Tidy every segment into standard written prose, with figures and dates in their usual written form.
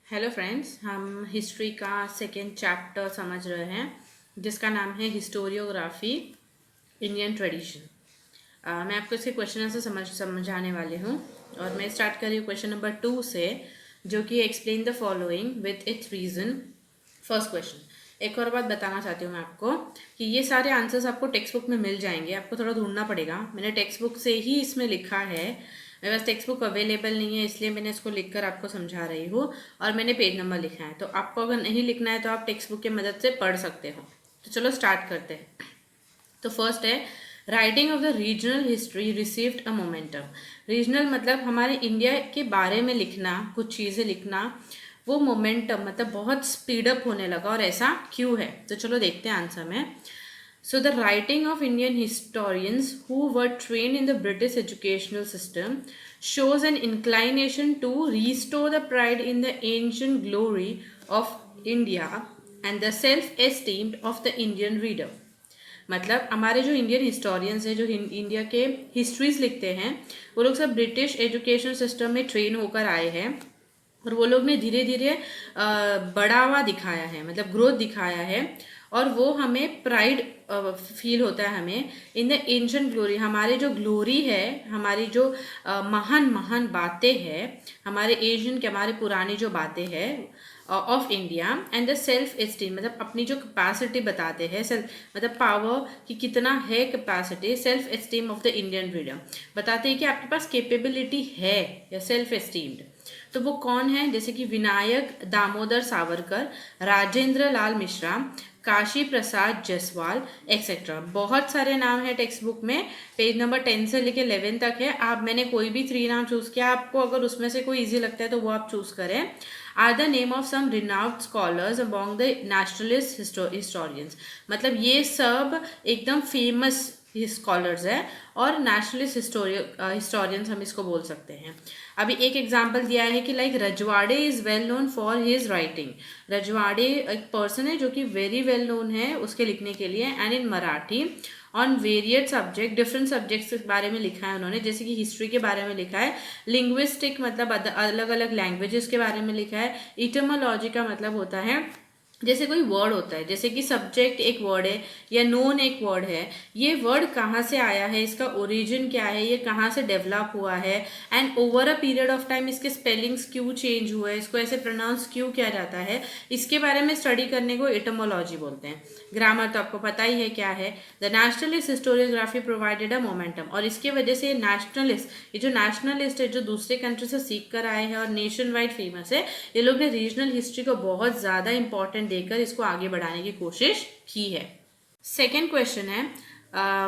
Hello friends, हम history का second chapter समझ रहे हैं जिसका नाम है हिस्टोरियोग्राफी इंडियन ट्रेडिशन। मैं आपको इसके क्वेश्चन आंसर समझाने वाली हूँ और मैं स्टार्ट कर रही हूँ क्वेश्चन नंबर 2 से, जो कि explain the following with its reason. First question, एक और बात बताना चाहती हूँ मैं आपको कि ये सारे आंसर्स आपको टेक्स्ट बुक में मिल जाएंगे, आपको थोड़ा ढूंढना पड़ेगा। मैंने टेक्स्ट बुक से ही इसमें लिखा है, मेरे पास टेक्स्ट बुक अवेलेबल नहीं है इसलिए मैंने इसको लिखकर आपको समझा रही हूँ और मैंने पेज नंबर लिखा है। तो आपको अगर नहीं लिखना है तो आप टेक्स्ट बुक की मदद से पढ़ सकते हो। तो चलो स्टार्ट करते हैं। तो फर्स्ट है, writing of the regional history received a momentum. Regional मतलब हमारे इंडिया के बारे में लिखना, कुछ चीज़ें लिखना, वो मोमेंटम मतलब बहुत स्पीड अप होने लगा। और ऐसा क्यों है? तो चलो देखते हैं आंसर में। So the writing of Indian historians who were trained in the British educational system shows an inclination to restore the pride in the ancient glory of India and the self-esteem of the Indian reader. मतलब हमारे जो Indian historians हैं, जो India के histories लिखते हैं, वो लोग सब ब्रिटिश एजुकेशन सिस्टम में ट्रेन होकर आए हैं और वो लोग ने धीरे धीरे बढ़ावा दिखाया है, मतलब ग्रोथ दिखाया है। और वो हमें प्राइड फील होता है हमें इन द एंशंट ग्लोरी, हमारे जो ग्लोरी है, हमारी जो महान महान बातें हैं, हमारे एशियन के, हमारे पुरानी जो बातें हैं of India. And the self esteem मतलब अपनी जो कैपेसिटी बताते हैं, सेल्फ मतलब पावर कि कितना है capacity. Self esteem of the Indian reader बताते हैं कि आपके पास कैपेबिलिटी है या सेल्फ एस्टीम्ड। तो वो कौन है? जैसे कि विनायक दामोदर सावरकर, राजेंद्र लाल मिश्रा, काशी प्रसाद जायसवाल एक्सेट्रा। बहुत सारे नाम है टेक्स्ट बुक में, पेज नंबर 10 से लेके 11 तक है। आप मैंने कोई भी 3 नाम चूज किया, आपको अगर उसमें से कोई इजी लगता है तो वो आप चूज करें। Are the name of some renowned scholars among the nationalist historians, मतलब ये सब एकदम फेमस स्कॉलर्स है और नेशनलिस्ट हिस्टोरियंस हम इसको बोल सकते हैं। अभी एक एग्जांपल दिया है कि like Rajwade is well known for his writing. Rajwade एक पर्सन है जो कि वेरी वेल नोन है उसके लिखने के लिए। And in Marathi on varied subject, different subjects के बारे में लिखा है उन्होंने, जैसे कि हिस्ट्री के बारे में लिखा है, लिंग्विस्टिक मतलब अलग अलग लैंग्वेजेस के बारे में लिखा है, इटमोलॉजी का मतलब होता है जैसे कोई वर्ड होता है, जैसे कि सब्जेक्ट एक वर्ड है या नोन एक वर्ड है, ये वर्ड कहाँ से आया है, इसका ओरिजिन क्या है, ये कहाँ से डेवलप हुआ है, and over a period of time इसके स्पेलिंग्स क्यों चेंज हुए, इसको ऐसे प्रोनाउंस क्यों किया जाता है, इसके बारे में स्टडी करने को एटमोलॉजी बोलते हैं। ग्रामर तो आपको पता ही है क्या है। The nationalist historiography provided a momentum, और इसके वजह से नेशनलिस्ट, ये जो नेशनलिस्ट है जो दूसरे कंट्री से सीख कर आए हैं और नेशन वाइड फेमस है, ये लोग ने रीजनल हिस्ट्री को बहुत ज़्यादा इंपॉर्टेंट देकर इसको आगे बढ़ाने की कोशिश की है। सेकेंड क्वेश्चन है,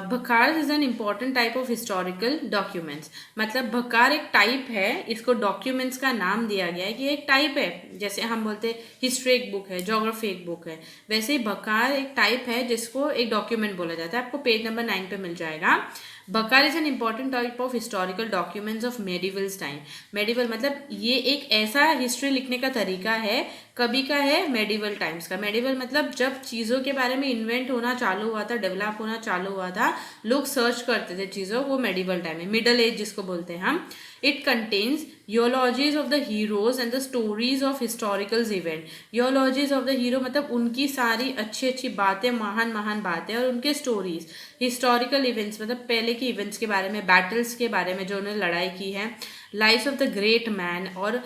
bakhar is an important type of historical documents. मतलब भकार एक टाइप है, इसको डॉक्यूमेंट्स का नाम दिया गया है कि एक टाइप है। जैसे हम बोलते हैं हिस्ट्री एक बुक है, ज्योग्राफी एक बुक है, वैसे ही भकार एक टाइप है जिसको एक डॉक्यूमेंट बोला जाता है। आपको पेज नंबर 9 पे मिल जाएगा। Bakhar is an important type of historical documents of medievals time. Medieval मतलब ये एक ऐसा हिस्ट्री लिखने का तरीका है, कभी का है, मेडिवल टाइम्स का। मेडिवल मतलब जब चीज़ों के बारे में इन्वेंट होना चालू हुआ था, डेवलप होना चालू हुआ था, लोग सर्च करते थे चीज़ों, वो मेडिवल टाइम है। मिडल एज जिसको बोलते हैं हम। It contains eulogies of the heroes and the stories of historical event. Eulogies of the hero मतलब उनकी सारी अच्छी अच्छी बातें, महान महान बातें, और उनके स्टोरीज। हिस्टोरिकल इवेंट्स मतलब पहले के इवेंट्स के बारे में, बैटल्स के बारे में जो उन्होंने लड़ाई की है। Life of the great man, और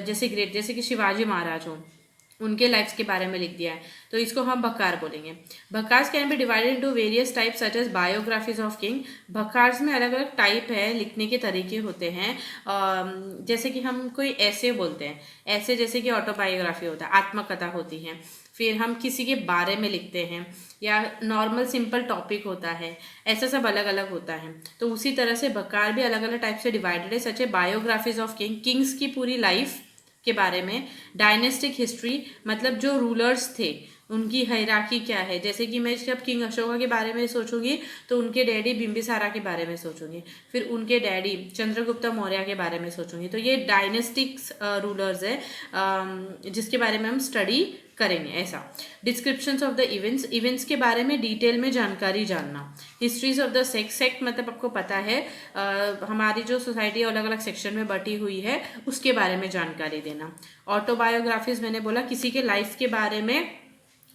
जैसे कि शिवाजी महाराज हो, उनके लाइफ्स के बारे में लिख दिया है, तो इसको हम भकार बोलेंगे। Bakhars can be divided into various types such as biographies of king. Bakhars में अलग अलग टाइप है, लिखने के तरीके होते हैं। जैसे कि हम कोई ऐसे बोलते हैं, ऐसे जैसे कि ऑटोबायोग्राफी होता है, आत्मकथा होती है। फिर हम किसी के बारे में लिखते हैं, या नॉर्मल सिंपल टॉपिक होता है, ऐसा सब अलग अलग होता है। तो उसी तरह से भकार भी अलग अलग टाइप से डिवाइडेड है, सच है बायोग्राफीज ऑफ किंग, किंग्स की पूरी लाइफ के बारे में। डायनेस्टिक हिस्ट्री मतलब जो रूलर्स थे उनकी हायरार्की क्या है। जैसे कि मैं जब किंग अशोका के बारे में सोचूंगी तो उनके डैडी बिम्बिसारा के बारे में सोचूंगी, फिर उनके डैडी चंद्रगुप्ता मौर्य के बारे में सोचूंगी। तो ये डायनेस्टिक्स रूलर्स है जिसके बारे में हम स्टडी करेंगे। ऐसा descriptions of the events, events के बारे में डिटेल में जानकारी जानना। Histories of the sect, sect मतलब आपको पता है हमारी जो सोसाइटी अलग अलग सेक्शन में बटी हुई है उसके बारे में जानकारी देना। ऑटोबायोग्राफीज मैंने बोला किसी के लाइफ के बारे में,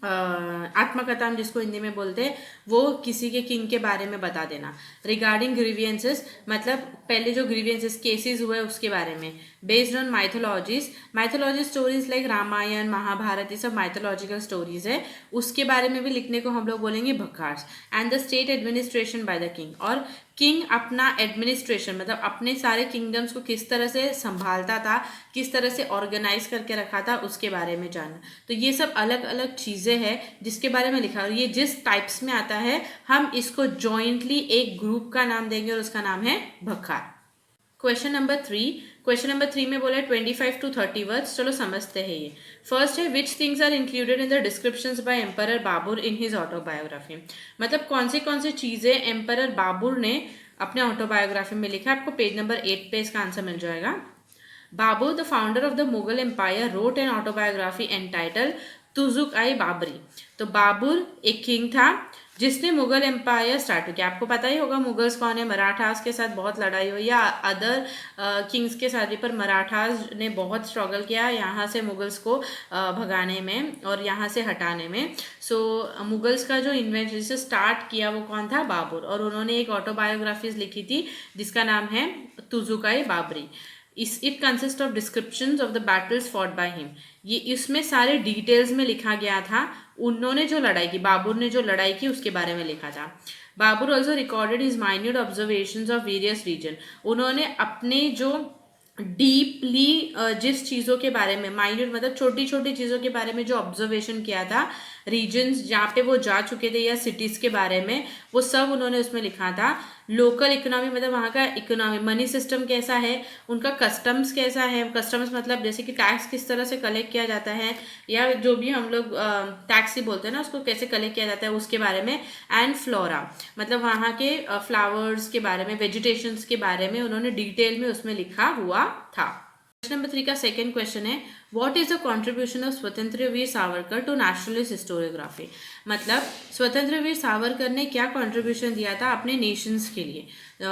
आत्मकथा हम जिसको हिंदी में बोलते हैं, वो किसी के किंग के बारे में बता देना। रिगार्डिंग ग्रीवियंसेस मतलब पहले जो ग्रीवियंसेस केसेस हुए उसके बारे में। Based on mythologies, mythology stories like Ramayana Mahabharata ये सब माइथोलॉजिकल स्टोरीज है, उसके बारे में भी लिखने को हम लोग बोलेंगे bakhars. And the state administration by the king, और किंग अपना एडमिनिस्ट्रेशन मतलब अपने सारे किंगडम्स को किस तरह से संभालता था, किस तरह से ऑर्गेनाइज करके रखा था, उसके बारे में जानना। तो ये सब अलग अलग चीज़ें हैं जिसके बारे में लिखा, और ये जिस टाइप्स में आता है हम इसको जॉइंटली एक ग्रुप का नाम देंगे और उसका नाम है Bhakhar. Question number 3, question number 3 में बोला है 25 to 30 वर्ड्स। चलो समझते हैं ये। फर्स्ट है which things are included in the descriptions by emperor Babur in his autobiography, मतलब कौन सी चीज़ें एम्परर बाबर ने अपने ऑटोबायोग्राफी में लिखा। आपको पेज नंबर 8 पे इसका आंसर मिल जाएगा। Babur the founder of the Mughal empire wrote an autobiography entitled Tuzuk-i Baburi. तो बाबर एक किंग था जिसने मुगल एम्पायर स्टार्ट किया। आपको पता ही होगा मुगल्स कौन है, मराठास के साथ बहुत लड़ाई हुई या अदर किंग्स के साथ भी, पर मराठास ने बहुत स्ट्रगल किया यहाँ से मुगल्स को भगाने में और यहाँ से हटाने में। सो मुगल्स का जो इन्वेंशन से स्टार्ट किया वो कौन था, बाबर, और उन्होंने एक ऑटोबायोग्राफीज लिखी थी जिसका नाम है Tuzuk-i Baburi. It consist of descriptions of the battles fought by him, ये इसमें सारे डिटेल्स में लिखा गया था। उन्होंने जो लड़ाई की, बाबर ने जो लड़ाई की उसके बारे में लिखा था। Babur also recorded his minute observations of various region, उन्होंने अपने जो डीपली जिस चीज़ों के बारे में, माइन्यूट मतलब छोटी छोटी चीज़ों के बारे में जो ऑब्जर्वेशन किया था, रीजन्स जहाँ पे वो जा चुके थे या सिटीज़ के बारे में, वो सब उन्होंने उसमें लिखा था। लोकल इकोनॉमी मतलब वहाँ का इकोनॉमी, मनी सिस्टम कैसा है, उनका कस्टम्स कैसा है, कस्टम्स मतलब जैसे कि टैक्स किस तरह से कलेक्ट किया जाता है, या जो भी हम लोग टैक्स ही बोलते हैं ना उसको, कैसे कलेक्ट किया जाता है उसके बारे में। एंड फ्लोरा मतलब वहाँ के फ्लावर्स के बारे में, वेजिटेशंस के बारे में उन्होंने डिटेल में उसमें लिखा हुआ था। क्वेश्चन नंबर 3 का सेकेंड क्वेश्चन है what is the contribution of स्वतंत्र Veer Savarkar to nationalist historiography, मतलब स्वतंत्र वीर सावरकर ने क्या कॉन्ट्रीब्यूशन दिया था अपने नेशंस के लिए।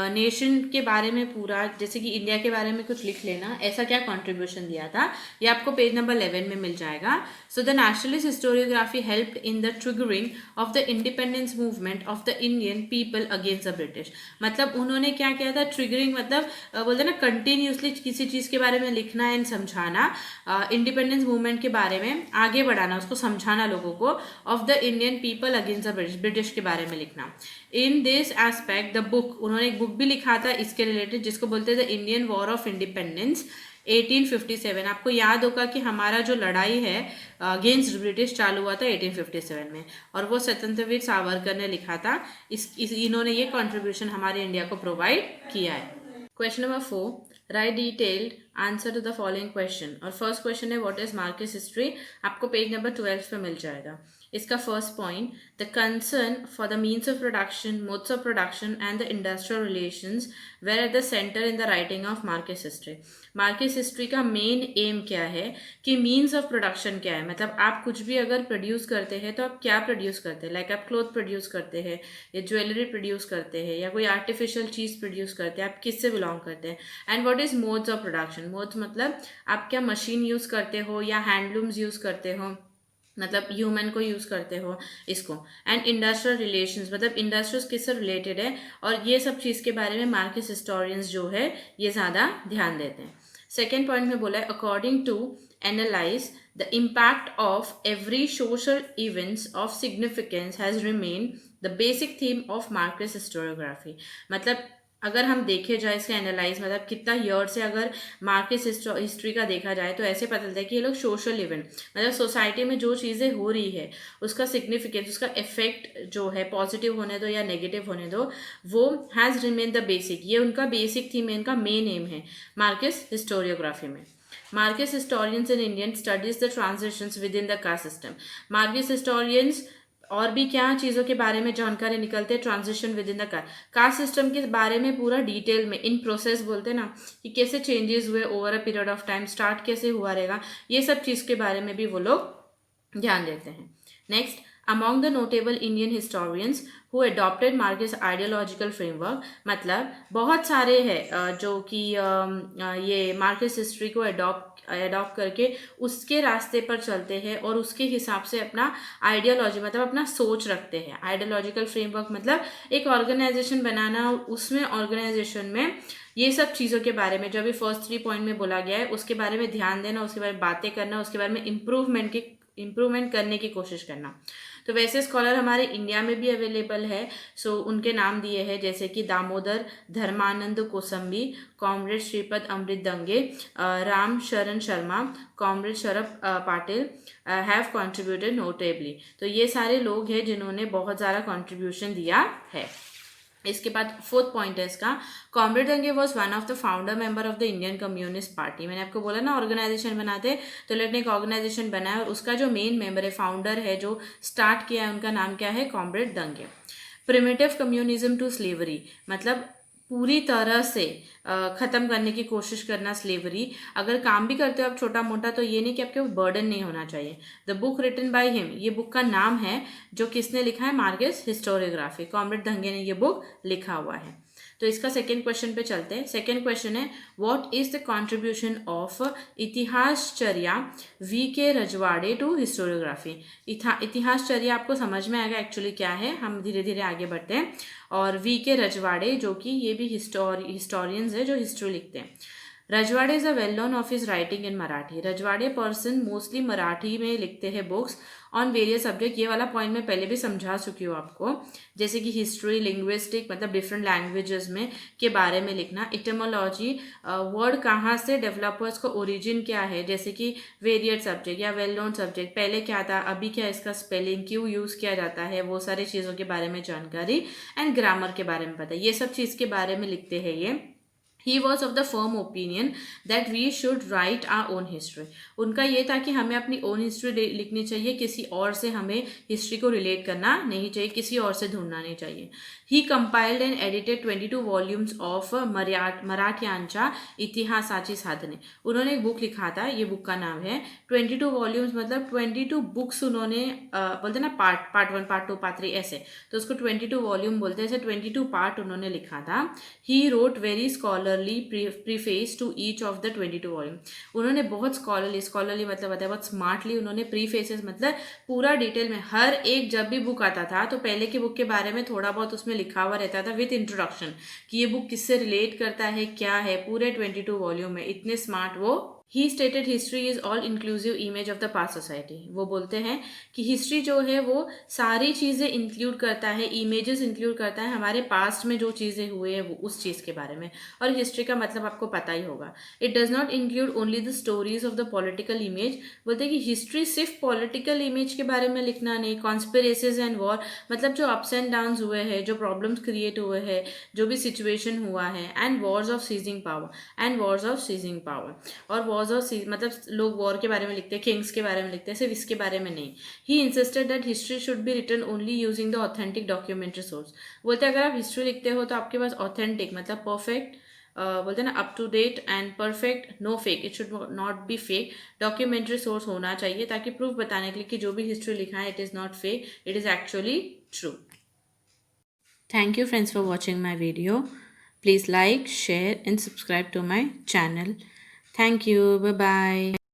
नेशन के बारे में पूरा, जैसे कि इंडिया के बारे में कुछ लिख लेना, ऐसा क्या कॉन्ट्रीब्यूशन दिया था, ये आपको पेज नंबर 11 में मिल जाएगा। So the nationalist historiography helped in the triggering of the independence movement of the Indian people against the British, मतलब उन्होंने क्या किया था, ट्रिगरिंग मतलब बोलते ना कंटिन्यूसली किसी चीज़ के बारे में लिखना एंड समझाना, इंडिपेंडेंस मूवमेंट के बारे में आगे बढ़ाना, उसको समझाना लोगों को, of the Indian people against the British, British के बारे में लिखना। In this aspect the book, उन्होंने एक बुक भी लिखा था इसके रिलेटेड जिसको बोलते हैं the Indian war of independence 1857। आपको याद होगा कि हमारा जो लड़ाई है अगेंस्ट ब्रिटिश चालू हुआ था 1857 में, और वो स्वतंत्रवीर सावरकर ने लिखा था। इन्होंने ये कॉन्ट्रीब्यूशन हमारे इंडिया को प्रोवाइड किया है। Question number 4, write detailed answer to the following question, और फर्स्ट क्वेश्चन है व्हाट इज मार्केट हिस्ट्री, आपको पेज नंबर 12 पे मिल जाएगा। इसका first point, the concern for the means of production, modes of production and the industrial relations were at the centre in the writing of market history. Market history का main aim क्या है कि means of production क्या है, मतलब आप कुछ भी अगर प्रोड्यूस करते हैं तो आप क्या प्रोड्यूस करते हैं, लाइक आप क्लोथ प्रोड्यूस करते हैं या ज्वेलरी प्रोड्यूस करते हैं या कोई आर्टिफिशियल चीज़ प्रोड्यूस करते हैं, आप किससे बिलोंग करते हैं। And what is modes of production, modes मतलब आप क्या मशीन यूज़ करते हो या हैंडलूम्स यूज़ करते हो, मतलब ह्यूमन को यूज़ करते हो इसको। एंड इंडस्ट्रियल रिलेशंस मतलब इंडस्ट्रीज किससे रिलेटेड है, और ये सब चीज़ के बारे में मार्केट हिस्टोरियंस जो है ये ज़्यादा ध्यान देते हैं। सेकेंड पॉइंट में बोला है according to analyse the impact of every social events of significance has remain the basic theme of market historiography, मतलब अगर हम देखे जाए इसका एनालाइज मतलब कितना ईयर से अगर मार्केट हिस्ट्री का देखा जाए तो ऐसे पता चलता है कि ये लोग सोशल इवेंट मतलब सोसाइटी में जो चीज़ें हो रही है उसका सिग्निफिकेंस, उसका इफेक्ट जो है पॉजिटिव होने दो या नेगेटिव होने दो, वो हैज़ रिमेन द बेसिक, ये उनका बेसिक थीम है, इनका मेन एम है मार्केट हिस्टोरियोग्राफी में। Marxist historians in Indian studies the transitions within the caste system. Marxist historians और भी क्या चीज़ों के बारे में जानकारी निकलते हैं transition with in the caste system के बारे में पूरा डिटेल में इन प्रोसेस बोलते हैं ना कि कैसे चेंजेस हुए over a period of time, start कैसे हुआ रहेगा, ये सब चीज़ के बारे में भी वो लोग ध्यान देते हैं. Next, among the notable Indian historians who adopted Marxist ideological framework, मतलब बहुत सारे हैं जो कि ये मार्क्सिस्ट हिस्ट्री को अडॉप्ट करके उसके रास्ते पर चलते हैं और उसके हिसाब से अपना आइडियोलॉजी मतलब अपना सोच रखते हैं. आइडियोलॉजिकल फ्रेमवर्क मतलब एक ऑर्गेनाइजेशन बनाना और उसमें ऑर्गेनाइजेशन में ये सब चीज़ों के बारे में जो अभी फर्स्ट 3 पॉइंट में बोला गया है उसके बारे में ध्यान देना, उसके बारे में बातें करना, उसके बारे में इम्प्रूवमेंट करने की कोशिश करना. तो वैसे स्कॉलर हमारे इंडिया में भी अवेलेबल है. सो उनके नाम दिए हैं जैसे कि दामोदर धर्मानंद कोसंबी, कॉमरेड श्रीपद अमृत दंगे, राम शरण Sharma, comrade Sharad Patil have contributed notably. तो ये सारे लोग हैं जिन्होंने बहुत ज़्यादा कंट्रीब्यूशन दिया है. इसके बाद 4th पॉइंट है इसका, कॉमरेड दंगे was one of the founder member of the Indian communist party. मैंने आपको बोला ना ऑर्गेनाइजेशन बनाते, तो लोग ने एक ऑर्गेनाइजेशन बनाया और उसका जो मेन मेंबर है, फाउंडर है, जो स्टार्ट किया है, उनका नाम क्या है, कॉमरेड दंगे. प्रिमिटिव कम्युनिज्म टू स्लेवरी मतलब पूरी तरह से ख़त्म करने की कोशिश करना स्लेवरी. अगर काम भी करते हो आप छोटा मोटा तो ये नहीं कि आपके बर्डन नहीं होना चाहिए. The book written by him, ये बुक का नाम है जो किसने लिखा है, मार्क्सिस्ट हिस्टोरियोग्राफी, कॉमरेड दंगे ने ये बुक लिखा हुआ है. तो इसका सेकेंड क्वेश्चन पे चलते हैं. सेकेंड क्वेश्चन है, what is the contribution of Itihasacharya V K Rajwade to historiography. इतिहासचर्या आपको समझ में आएगा एक्चुअली क्या है, हम धीरे धीरे आगे बढ़ते हैं. और वी के रजवाड़े जो कि ये भी हिस्टोरियंस है जो हिस्ट्री लिखते हैं. Rajwade is a well known of his writing in Marathi. Rajwade person mostly Marathi में लिखते हैं बुक्स ऑन वेरियस सब्जेक्ट. ये वाला पॉइंट मैं पहले भी समझा चुकी हूँ आपको, जैसे कि हिस्ट्री, लिंग्विस्टिक मतलब डिफरेंट लैंग्वेजेस में के बारे में लिखना. इटमोलॉजी, वर्ड कहाँ से डेवलप हुआ, इसका ओरिजिन क्या है, जैसे कि वेरियड सब्जेक्ट या वेल नोन सब्जेक्ट, पहले क्या था, अभी क्या इसका स्पेलिंग, क्यों यूज़ किया जाता है, वो सारी चीज़ों के बारे में जानकारी. एंड ग्रामर के बारे में पता है, ये सब चीज़ के बारे में लिखते हैं ये. He was of the firm opinion that we should write our own history. उनका ये था कि हमें अपनी ओन हिस्ट्री लिखनी चाहिए, किसी और से हमें हिस्ट्री को रिलेट करना नहीं चाहिए, किसी और से ढूंढना नहीं चाहिए. He compiled and edited 22 volumes of मराठ्यांच्या इतिहासाची साधने. उन्होंने एक बुक लिखा था, ये बुक का नाम है 22 वॉल्यूम्स मतलब 22 बुक्स उन्होंने बोलते ना पार्ट 1, पार्ट 2, पार्ट 3 ऐसे, तो उसको 22 वॉल्यूम बोलते हैं. ऐसे 22 पार्ट उन्होंने लिखा था. He wrote very scholarly preface to each of the 22 volume. उन्होंने बहुत स्कॉलरली मतलब बताया बहुत स्मार्टली उन्होंने प्रीफेसेस मतलब पूरा डिटेल में हर एक, जब भी बुक आता था तो पहले की बुक के बारे में थोड़ा बहुत उसमें लिखा हुआ रहता था विथ इंट्रोडक्शन कि ये बुक किससे रिलेट करता है, क्या है, पूरे 22 वॉल्यूम में. इतने स्मार्ट वो. ही stated history is all inclusive image of the past society. वो बोलते हैं कि हिस्ट्री जो है वो सारी चीज़ें इंक्लूड करता है, इमेजेस इंक्लूड करता है हमारे पास्ट में जो चीज़ें हुए हैं वो उस चीज़ के बारे में. और हिस्ट्री का मतलब आपको पता ही होगा, it does not include only the stories of the political image. बोलते हैं कि हिस्ट्री सिर्फ पॉलिटिकल इमेज के बारे में लिखना नहीं, कॉन्स्पिरेसीज एंड वॉर मतलब जो अप्स एंड डाउन्स हुए हैं, जो प्रॉब्लम्स क्रिएट हुए हैं, जो भी सिचुएशन हुआ है, and wars of seizing power. और वॉर्स ऑफ मतलब लोग वॉर के बारे में लिखते हैं, किंग्स के बारे में लिखते हैं, सिर्फ इसके बारे में नहीं. He insisted that history should be written only using the authentic documentary source. बोलते हैं अगर आप हिस्ट्री लिखते हो तो आपके पास ऑथेंटिक मतलब परफेक्ट बोलते हैं ना up to date and perfect, no fake, it should not be fake, documentary source होना चाहिए ताकि प्रूफ बताने के लिए कि जो भी हिस्ट्री लिखा है it is not fake, it is actually true. Thank you friends for watching my video. Please like, share and subscribe to my channel. Thank you. Bye bye.